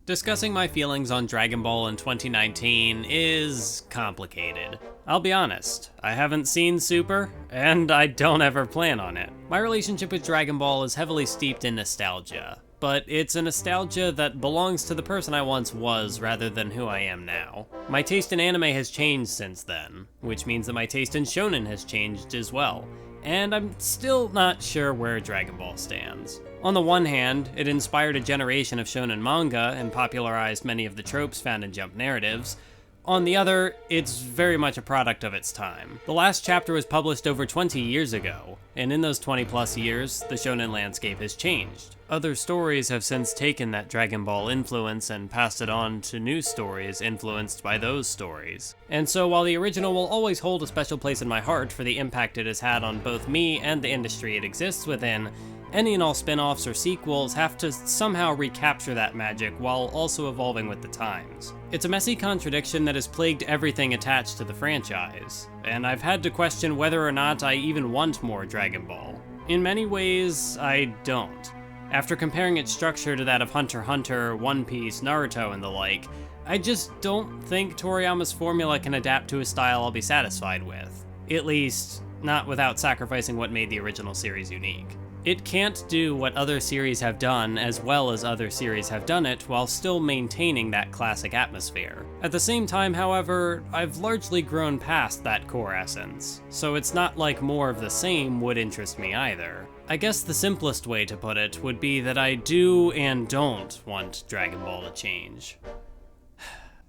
Discussing my feelings on Dragon Ball in 2019 is complicated. I'll be honest, I haven't seen Super, and I don't ever plan on it. My relationship with Dragon Ball is heavily steeped in nostalgia, but it's a nostalgia that belongs to the person I once was rather than who I am now. My taste in anime has changed since then, which means that my taste in shonen has changed as well, and I'm still not sure where Dragon Ball stands. On the one hand, it inspired a generation of shonen manga and popularized many of the tropes found in Jump narratives. On the other, it's very much a product of its time. The last chapter was published over 20 years ago, and in those 20 plus years, the shonen landscape has changed. Other stories have since taken that Dragon Ball influence and passed it on to new stories influenced by those stories. And so while the original will always hold a special place in my heart for the impact it has had on both me and the industry it exists within, any and all spin-offs or sequels have to somehow recapture that magic while also evolving with the times. It's a messy contradiction that has plagued everything attached to the franchise, and I've had to question whether or not I even want more Dragon Ball. In many ways, I don't. After comparing its structure to that of Hunter x Hunter, One Piece, Naruto, and the like, I just don't think Toriyama's formula can adapt to a style I'll be satisfied with. At least, not without sacrificing what made the original series unique. It can't do what other series have done as well as other series have done it while still maintaining that classic atmosphere. At the same time, however, I've largely grown past that core essence, so it's not like more of the same would interest me either. I guess the simplest way to put it would be that I do and don't want Dragon Ball to change.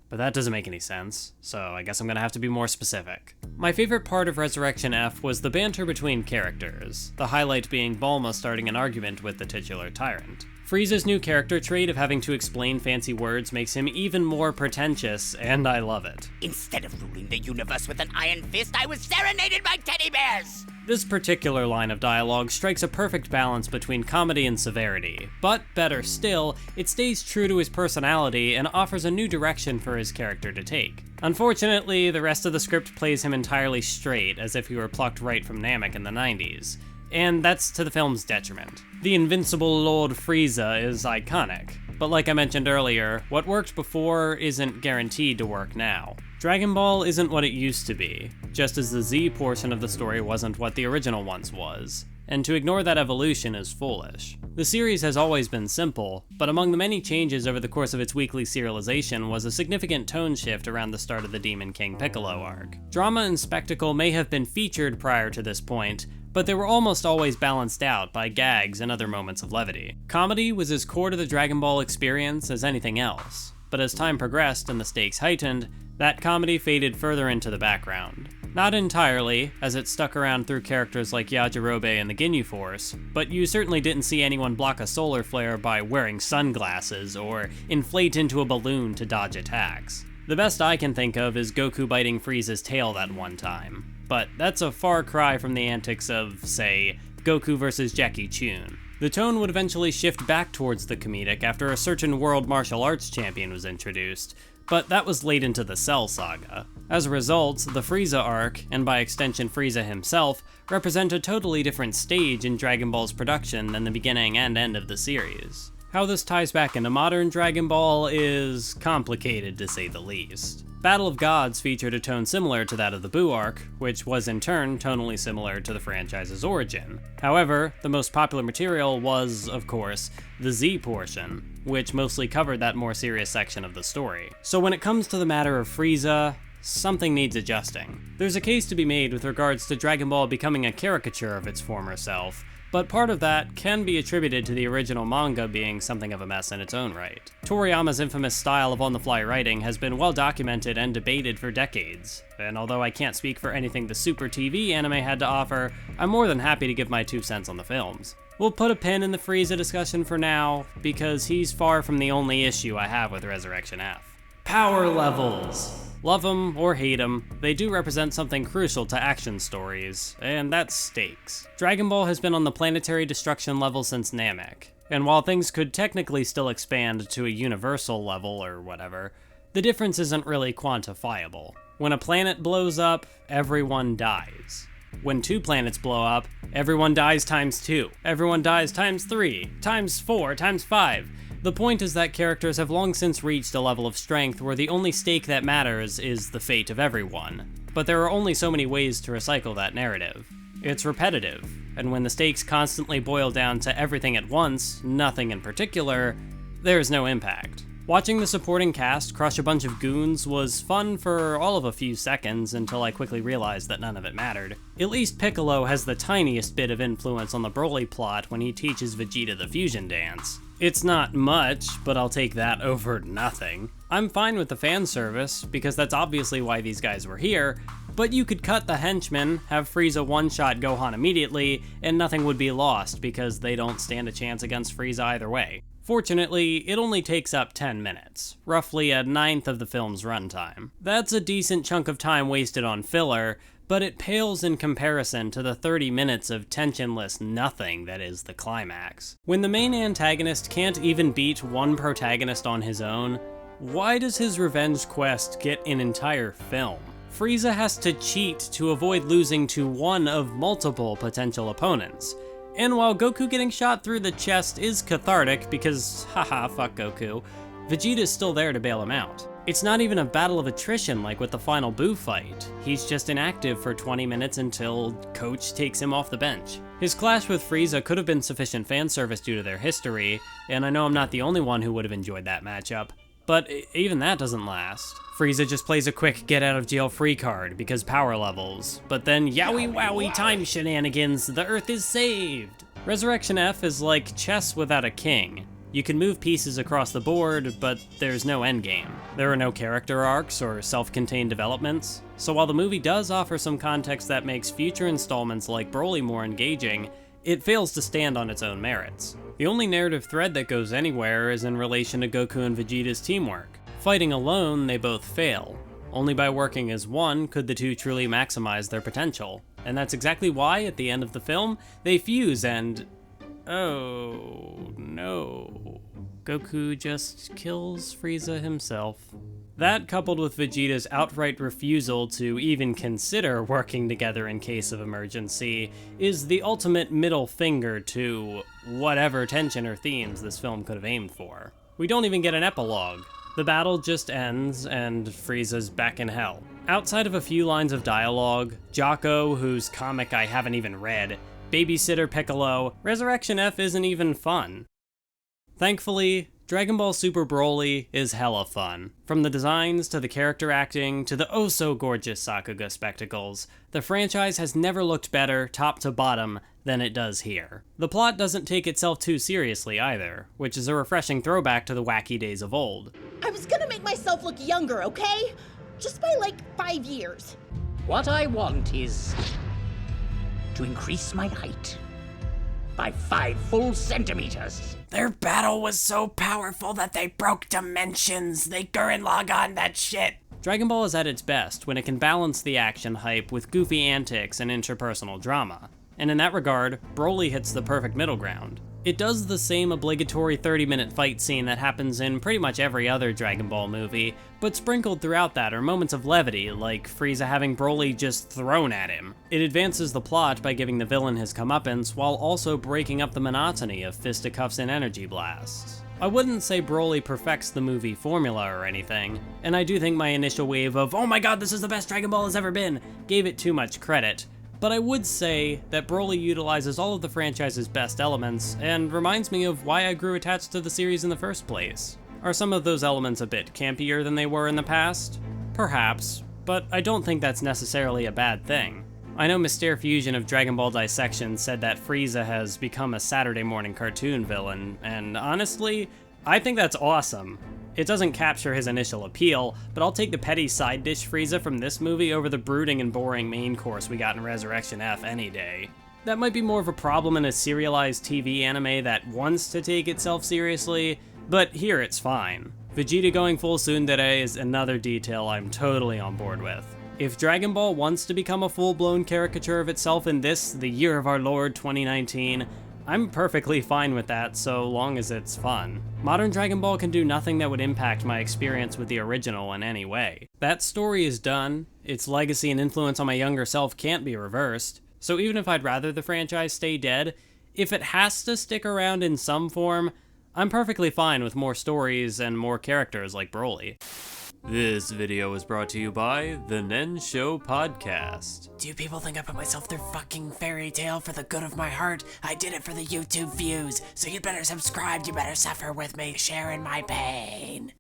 But that doesn't make any sense, so I guess I'm gonna have to be more specific. My favorite part of Resurrection F was the banter between characters, the highlight being Bulma starting an argument with the titular tyrant. Frieza's new character trait of having to explain fancy words makes him even more pretentious, and I love it. Instead of ruling the universe with an iron fist, I was serenaded by teddy bears! This particular line of dialogue strikes a perfect balance between comedy and severity, but better still, it stays true to his personality and offers a new direction for his character to take. Unfortunately, the rest of the script plays him entirely straight, as if he were plucked right from Namek in the 90s. And that's to the film's detriment. The invincible Lord Freeza is iconic, but like I mentioned earlier, what worked before isn't guaranteed to work now. Dragon Ball isn't what it used to be, just as the Z portion of the story wasn't what the original once was, and to ignore that evolution is foolish. The series has always been simple, but among the many changes over the course of its weekly serialization was a significant tone shift around the start of the Demon King Piccolo arc. Drama and spectacle may have been featured prior to this point, but they were almost always balanced out by gags and other moments of levity. Comedy was as core to the Dragon Ball experience as anything else, but as time progressed and the stakes heightened, that comedy faded further into the background. Not entirely, as it stuck around through characters like Yajirobe and the Ginyu Force, but you certainly didn't see anyone block a solar flare by wearing sunglasses or inflate into a balloon to dodge attacks. The best I can think of is Goku biting Frieza's tail that one time, but that's a far cry from the antics of, say, Goku vs. Jackie Chun. The tone would eventually shift back towards the comedic after a certain world martial arts champion was introduced, but that was late into the Cell saga. As a result, the Freeza arc, and by extension Freeza himself, represent a totally different stage in Dragon Ball's production than the beginning and end of the series. How this ties back into modern Dragon Ball is complicated to say the least. Battle of Gods featured a tone similar to that of the Buu arc, which was in turn tonally similar to the franchise's origin. However, the most popular material was, of course, the Z portion, which mostly covered that more serious section of the story. So when it comes to the matter of Freeza, something needs adjusting. There's a case to be made with regards to Dragon Ball becoming a caricature of its former self, but part of that can be attributed to the original manga being something of a mess in its own right. Toriyama's infamous style of on-the-fly writing has been well documented and debated for decades, and although I can't speak for anything the Super TV anime had to offer, I'm more than happy to give my 2 cents on the films. We'll put a pin in the Frieza discussion for now, because he's far from the only issue I have with Resurrection F. Power levels! Love them or hate them, they do represent something crucial to action stories, and that's stakes. Dragon Ball has been on the planetary destruction level since Namek, and while things could technically still expand to a universal level or whatever, the difference isn't really quantifiable. When a planet blows up, everyone dies. When 2 planets blow up, everyone dies times 2. Everyone dies times 3, times 4, times 5. The point is that characters have long since reached a level of strength where the only stake that matters is the fate of everyone, but there are only so many ways to recycle that narrative. It's repetitive, and when the stakes constantly boil down to everything at once, nothing in particular, there's no impact. Watching the supporting cast crush a bunch of goons was fun for all of a few seconds until I quickly realized that none of it mattered. At least Piccolo has the tiniest bit of influence on the Broly plot when he teaches Vegeta the fusion dance. It's not much, but I'll take that over nothing. I'm fine with the fan service, because that's obviously why these guys were here, but you could cut the henchmen, have Freeza one-shot Gohan immediately, and nothing would be lost because they don't stand a chance against Freeza either way. Fortunately, it only takes up 10 minutes, roughly a ninth of the film's runtime. That's a decent chunk of time wasted on filler, but it pales in comparison to the 30 minutes of tensionless nothing that is the climax. When the main antagonist can't even beat one protagonist on his own, why does his revenge quest get an entire film? Freeza has to cheat to avoid losing to one of multiple potential opponents. And while Goku getting shot through the chest is cathartic because, haha, fuck Goku, Vegeta's still there to bail him out. It's not even a battle of attrition like with the final Buu fight. He's just inactive for 20 minutes until Coach takes him off the bench. His clash with Freeza could have been sufficient fan service due to their history, and I know I'm not the only one who would have enjoyed that matchup, but even that doesn't last. Freeza just plays a quick get-out-of-jail-free card because power levels, but then yowie wowie time shenanigans, the Earth is saved! Resurrection F is like chess without a king. You can move pieces across the board, but there's no endgame. There are no character arcs or self-contained developments, so while the movie does offer some context that makes future installments like Broly more engaging, it fails to stand on its own merits. The only narrative thread that goes anywhere is in relation to Goku and Vegeta's teamwork. Fighting alone, they both fail. Only by working as one could the two truly maximize their potential. And that's exactly why, at the end of the film, they fuse and... oh no. Goku just kills Freeza himself. That, coupled with Vegeta's outright refusal to even consider working together in case of emergency, is the ultimate middle finger to whatever tension or themes this film could have aimed for. We don't even get an epilogue. The battle just ends, and Frieza's back in hell. Outside of a few lines of dialogue, Jocko, whose comic I haven't even read, Babysitter Piccolo, Resurrection F isn't even fun. Thankfully, Dragon Ball Super Broly is hella fun. From the designs, to the character acting, to the oh-so-gorgeous Sakuga spectacles, the franchise has never looked better, top to bottom, than it does here. The plot doesn't take itself too seriously either, which is a refreshing throwback to the wacky days of old. I was gonna make myself look younger, okay? Just by like 5 years. What I want is to increase my height by 5 full centimeters. Their battle was so powerful that they broke dimensions. They Gurren Lagann that shit. Dragon Ball is at its best when it can balance the action hype with goofy antics and interpersonal drama. And in that regard, Broly hits the perfect middle ground. It does the same obligatory 30-minute fight scene that happens in pretty much every other Dragon Ball movie, but sprinkled throughout that are moments of levity, like Frieza having Broly just thrown at him. It advances the plot by giving the villain his comeuppance, while also breaking up the monotony of fisticuffs and energy blasts. I wouldn't say Broly perfects the movie formula or anything, and I do think my initial wave of, oh my god, this is the best Dragon Ball has ever been, gave it too much credit. But I would say that Broly utilizes all of the franchise's best elements, and reminds me of why I grew attached to the series in the first place. Are some of those elements a bit campier than they were in the past? Perhaps, but I don't think that's necessarily a bad thing. I know Mr. Fusion of Dragon Ball Dissection said that Frieza has become a Saturday morning cartoon villain, and honestly, I think that's awesome. It doesn't capture his initial appeal, but I'll take the petty side dish Frieza from this movie over the brooding and boring main course we got in Resurrection F any day. That might be more of a problem in a serialized TV anime that wants to take itself seriously, but here it's fine. Vegeta going full tsundere is another detail I'm totally on board with. If Dragon Ball wants to become a full-blown caricature of itself in this, the year of our Lord 2019, I'm perfectly fine with that, so long as it's fun. Modern Dragon Ball can do nothing that would impact my experience with the original in any way. That story is done, its legacy and influence on my younger self can't be reversed, so even if I'd rather the franchise stay dead, if it has to stick around in some form, I'm perfectly fine with more stories and more characters like Broly. This video was brought to you by the Nen Show Podcast. Do people think I put myself through fucking fairy tale for the good of my heart? I did it for the YouTube views, so you'd better subscribe, you better suffer with me, sharing my pain.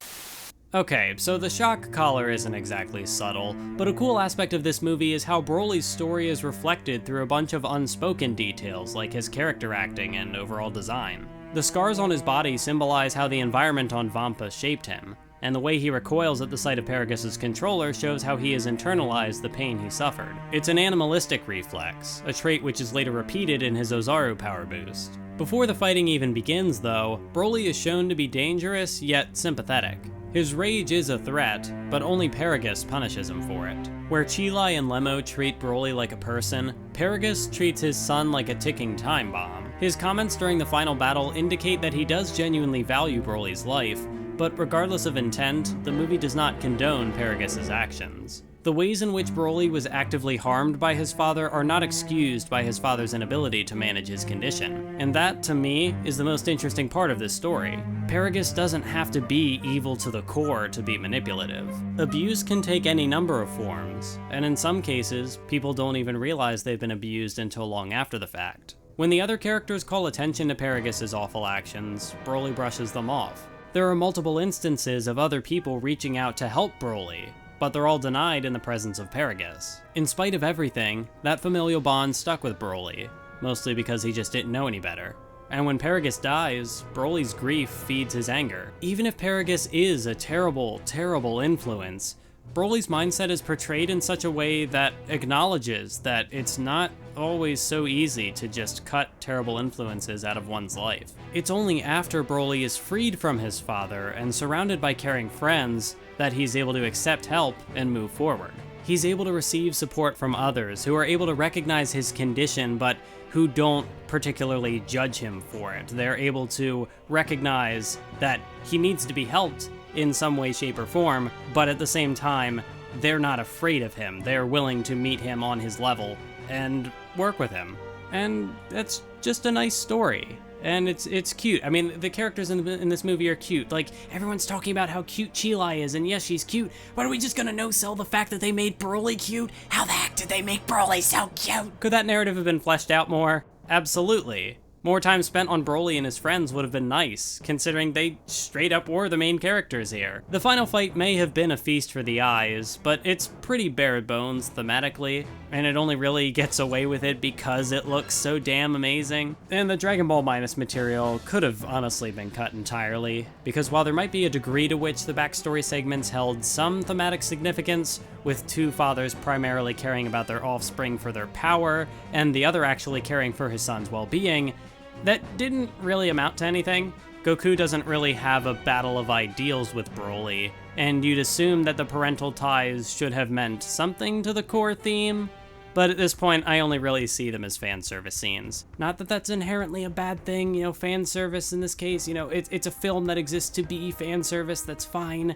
Okay, so the shock collar isn't exactly subtle, but a cool aspect of this movie is how Broly's story is reflected through a bunch of unspoken details like his character acting and overall design. The scars on his body symbolize how the environment on Vampa shaped him, and the way he recoils at the sight of Paragus' controller shows how he has internalized the pain he suffered. It's an animalistic reflex, a trait which is later repeated in his Ozaru power boost. Before the fighting even begins, though, Broly is shown to be dangerous yet sympathetic. His rage is a threat, but only Paragus punishes him for it. Where Chilai and Lemo treat Broly like a person, Paragus treats his son like a ticking time bomb. His comments during the final battle indicate that he does genuinely value Broly's life, but regardless of intent, the movie does not condone Paragus' actions. The ways in which Broly was actively harmed by his father are not excused by his father's inability to manage his condition. And that, to me, is the most interesting part of this story. Paragus doesn't have to be evil to the core to be manipulative. Abuse can take any number of forms, and in some cases, people don't even realize they've been abused until long after the fact. When the other characters call attention to Paragus' awful actions, Broly brushes them off. There are multiple instances of other people reaching out to help Broly, but they're all denied in the presence of Paragus. In spite of everything, that familial bond stuck with Broly, mostly because he just didn't know any better. And when Paragus dies, Broly's grief feeds his anger. Even if Paragus is a terrible, terrible influence, Broly's mindset is portrayed in such a way that acknowledges that it's not always so easy to just cut terrible influences out of one's life. It's only after Broly is freed from his father and surrounded by caring friends that he's able to accept help and move forward. He's able to receive support from others who are able to recognize his condition but who don't particularly judge him for it. They're able to recognize that he needs to be helped in some way, shape, or form, but at the same time, they're not afraid of him. They're willing to meet him on his level and work with him. And that's just a nice story. And it's cute. I mean, the characters in this movie are cute. Like, everyone's talking about how cute Chilai is, and yes, she's cute, but are we just gonna no-sell the fact that they made Broly cute? How the heck did they make Broly so cute? Could that narrative have been fleshed out more? Absolutely. More time spent on Broly and his friends would have been nice, considering they straight up were the main characters here. The final fight may have been a feast for the eyes, but it's pretty bare bones thematically, and it only really gets away with it because it looks so damn amazing. And the Dragon Ball Minus material could have honestly been cut entirely, because while there might be a degree to which the backstory segments held some thematic significance, with two fathers primarily caring about their offspring for their power, and the other actually caring for his son's well-being, that didn't really amount to anything. Goku doesn't really have a battle of ideals with Broly, and you'd assume that the parental ties should have meant something to the core theme, but at this point I only really see them as fan service scenes. Not that that's inherently a bad thing, you know, fan service in this case, you know, it's a film that exists to be fan service, that's fine.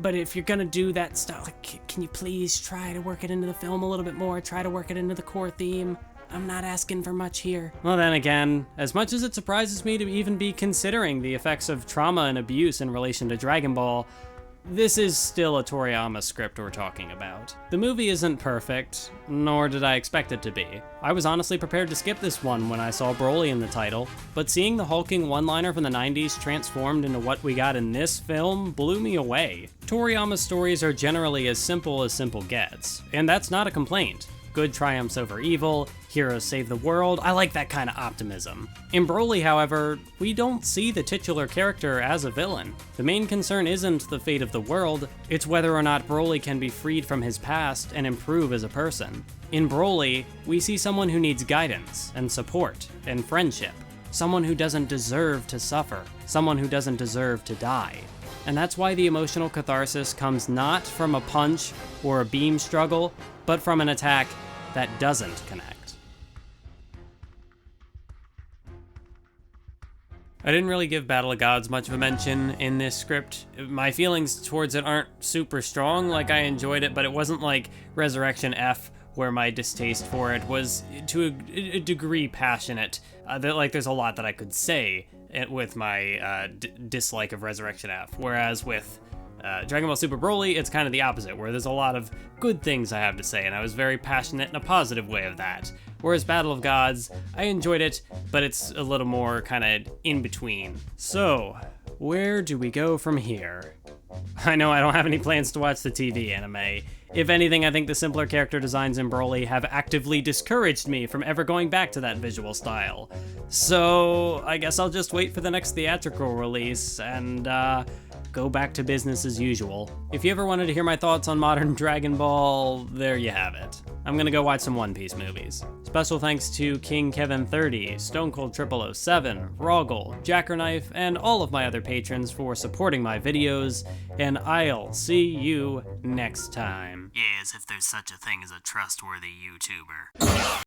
But if you're gonna do that stuff, like, can you please try to work it into the film a little bit more, try to work it into the core theme? I'm not asking for much here. Well then again, as much as it surprises me to even be considering the effects of trauma and abuse in relation to Dragon Ball, this is still a Toriyama script we're talking about. The movie isn't perfect, nor did I expect it to be. I was honestly prepared to skip this one when I saw Broly in the title, but seeing the hulking one-liner from the 90s transformed into what we got in this film blew me away. Toriyama's stories are generally as simple gets, and that's not a complaint. Good triumphs over evil, heroes save the world, I like that kind of optimism. In Broly, however, we don't see the titular character as a villain. The main concern isn't the fate of the world, it's whether or not Broly can be freed from his past and improve as a person. In Broly, we see someone who needs guidance and support and friendship. Someone who doesn't deserve to suffer. Someone who doesn't deserve to die. And that's why the emotional catharsis comes not from a punch or a beam struggle, but from an attack that doesn't connect. I didn't really give Battle of Gods much of a mention in this script. My feelings towards it aren't super strong, like I enjoyed it, but it wasn't like Resurrection F, where my distaste for it was to a degree passionate. Like there's a lot that I could say with my dislike of Resurrection F, whereas with Dragon Ball Super Broly, it's kind of the opposite, where there's a lot of good things I have to say, and I was very passionate in a positive way of that. Whereas Battle of Gods, I enjoyed it, but it's a little more kind of in between. So, where do we go from here? I know I don't have any plans to watch the TV anime. If anything, I think the simpler character designs in Broly have actively discouraged me from ever going back to that visual style. So, I guess I'll just wait for the next theatrical release and, go back to business as usual. If you ever wanted to hear my thoughts on modern Dragon Ball, there you have it. I'm gonna go watch some One Piece movies. Special thanks to King Kevin 30, Stone Cold 007, Roggle, Jackerknife, and all of my other patrons for supporting my videos, and I'll see you next time. Yes, if there's such a thing as a trustworthy YouTuber.